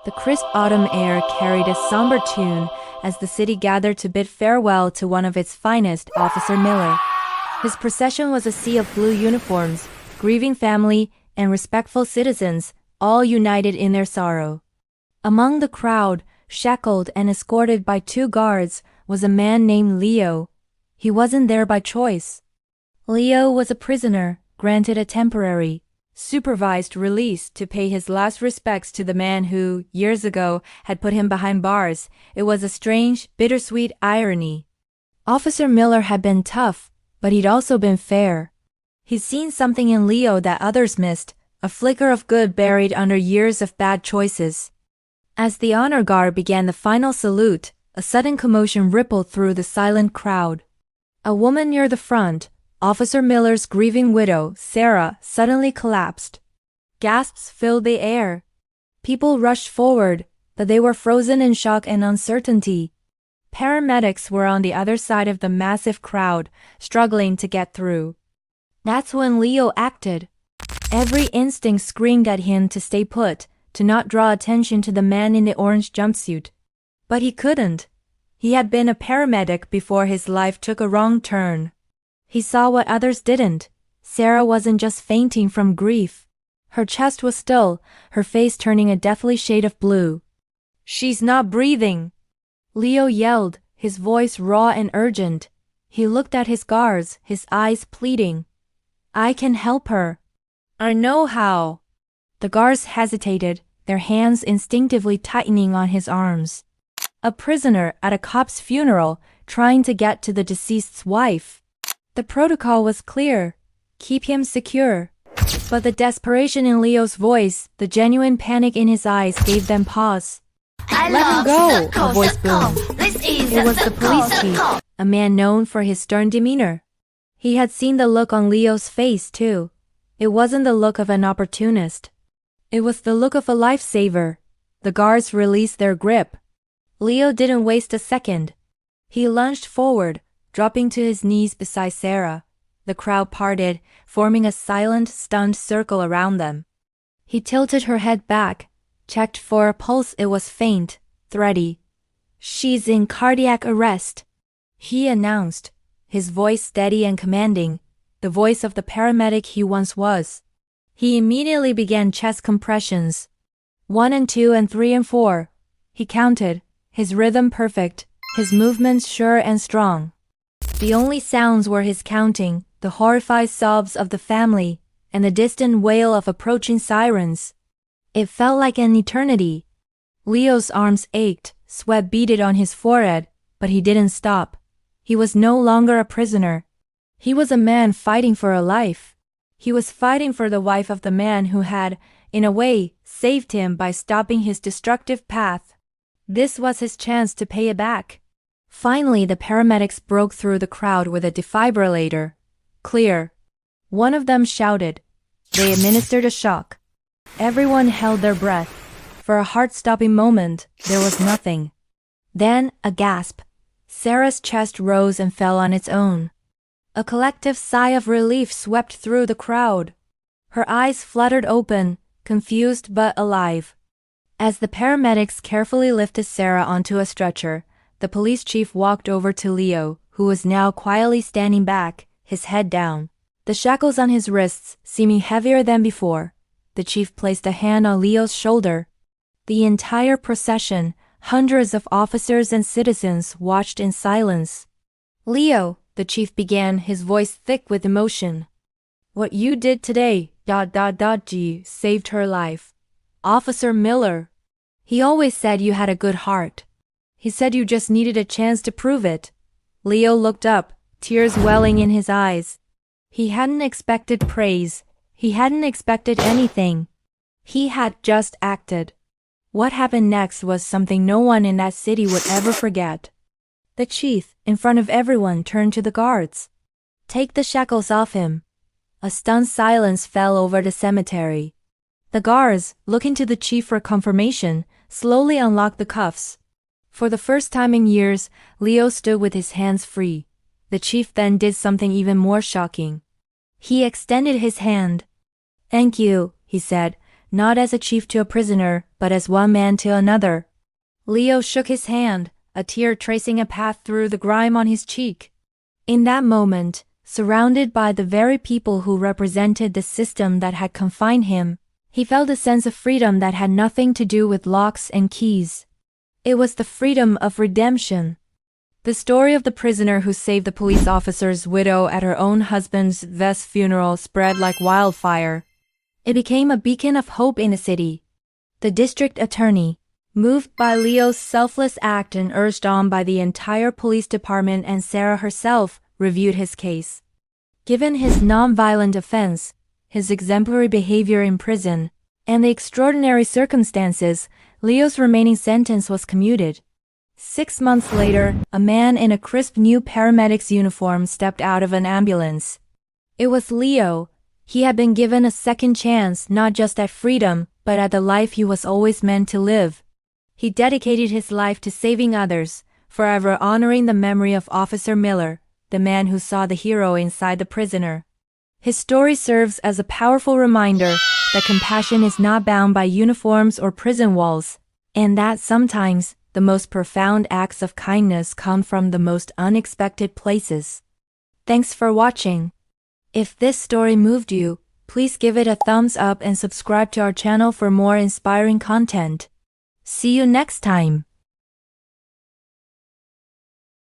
The crisp autumn air carried a somber tune as the city gathered to bid farewell to one of its finest, Officer Miller. His procession was a sea of blue uniforms, grieving family, and respectful citizens, all united in their sorrow. Among the crowd, shackled and escorted by 2 guards, was a man named Leo. He wasn't there by choice. Leo was a prisoner, granted a temporary, supervised release to pay his last respects to the man who, years ago, had put him behind bars. It was a strange, bittersweet irony. Officer Miller had been tough, but he'd also been fair. He'd seen something in Leo that others missed, a flicker of good buried under years of bad choices. As the honor guard began the final salute, a sudden commotion rippled through the silent crowd. A woman near the front, Officer Miller's grieving widow, Sarah, suddenly collapsed. Gasps filled the air. People rushed forward, but they were frozen in shock and uncertainty. Paramedics were on the other side of the massive crowd, struggling to get through. That's when Leo acted. Every instinct screamed at him to stay put, to not draw attention to the man in the orange jumpsuit. But he couldn't. He had been a paramedic before his life took a wrong turn. He saw what others didn't. Sarah wasn't just fainting from grief. Her chest was still, her face turning a deathly shade of blue. "She's not breathing!" Leo yelled, his voice raw and urgent. He looked at his guards, his eyes pleading. "I can help her. I know how." The guards hesitated, their hands instinctively tightening on his arms. A prisoner at a cop's funeral, trying to get to the deceased's wife. The protocol was clear. Keep him secure. But the desperation in Leo's voice, the genuine panic in his eyes gave them pause. "Let him go," a voice boomed. It was the police chief, a man known for his stern demeanor. He had seen the look on Leo's face too. It wasn't the look of an opportunist. It was the look of a lifesaver. The guards released their grip. Leo didn't waste a second. He lunged forward, dropping to his knees beside Sarah. The crowd parted, forming a silent, stunned circle around them. He tilted her head back, checked for a pulse. It was faint, thready. "She's in cardiac arrest," he announced, his voice steady and commanding, the voice of the paramedic he once was. He immediately began chest compressions. 1 and 2 and 3 and 4. He counted, his rhythm perfect, his movements sure and strong. The only sounds were his counting, the horrified sobs of the family, and the distant wail of approaching sirens. It felt like an eternity. Leo's arms ached, sweat beaded on his forehead, but he didn't stop. He was no longer a prisoner. He was a man fighting for a life. He was fighting for the wife of the man who had, in a way, saved him by stopping his destructive path. This was his chance to pay it back. Finally, the paramedics broke through the crowd with a defibrillator. "Clear." One of them shouted. They administered a shock. Everyone held their breath. For a heart-stopping moment, there was nothing. Then, a gasp. Sarah's chest rose and fell on its own. A collective sigh of relief swept through the crowd. Her eyes fluttered open, confused but alive. As the paramedics carefully lifted Sarah onto a stretcher, the police chief walked over to Leo, who was now quietly standing back, his head down. The shackles on his wrists seeming heavier than before. The chief placed a hand on Leo's shoulder. The entire procession, hundreds of officers and citizens, watched in silence. "Leo," the chief began, his voice thick with emotion. "What you did today, saved her life. Officer Miller. He always said you had a good heart. He said you just needed a chance to prove it." Leo looked up, tears welling in his eyes. He hadn't expected praise. He hadn't expected anything. He had just acted. What happened next was something no one in that city would ever forget. The chief, in front of everyone, turned to the guards. "Take the shackles off him." A stunned silence fell over the cemetery. The guards, looking to the chief for confirmation, slowly unlocked the cuffs. For the first time in years, Leo stood with his hands free. The chief then did something even more shocking. He extended his hand. "Thank you," he said, not as a chief to a prisoner, but as one man to another. Leo shook his hand, a tear tracing a path through the grime on his cheek. In that moment, surrounded by the very people who represented the system that had confined him, he felt a sense of freedom that had nothing to do with locks and keys. It was the freedom of redemption. The story of the prisoner who saved the police officer's widow at her own husband's V's funeral spread like wildfire. It became a beacon of hope in the city. The district attorney, moved by Leo's selfless act and urged on by the entire police department and Sarah herself, reviewed his case. Given his non-violent offense, his exemplary behavior in prison, and the extraordinary circumstances, Leo's remaining sentence was commuted. 6 months later, a man in a crisp new paramedic's uniform stepped out of an ambulance. It was Leo. He had been given a second chance not just at freedom, but at the life he was always meant to live. He dedicated his life to saving others, forever honoring the memory of Officer Miller, the man who saw the hero inside the prisoner. His story serves as a powerful reminder that compassion is not bound by uniforms or prison walls, and that sometimes the most profound acts of kindness come from the most unexpected places. Thanks for watching. If this story moved you, please give it a thumbs up and subscribe to our channel for more inspiring content. See you next time.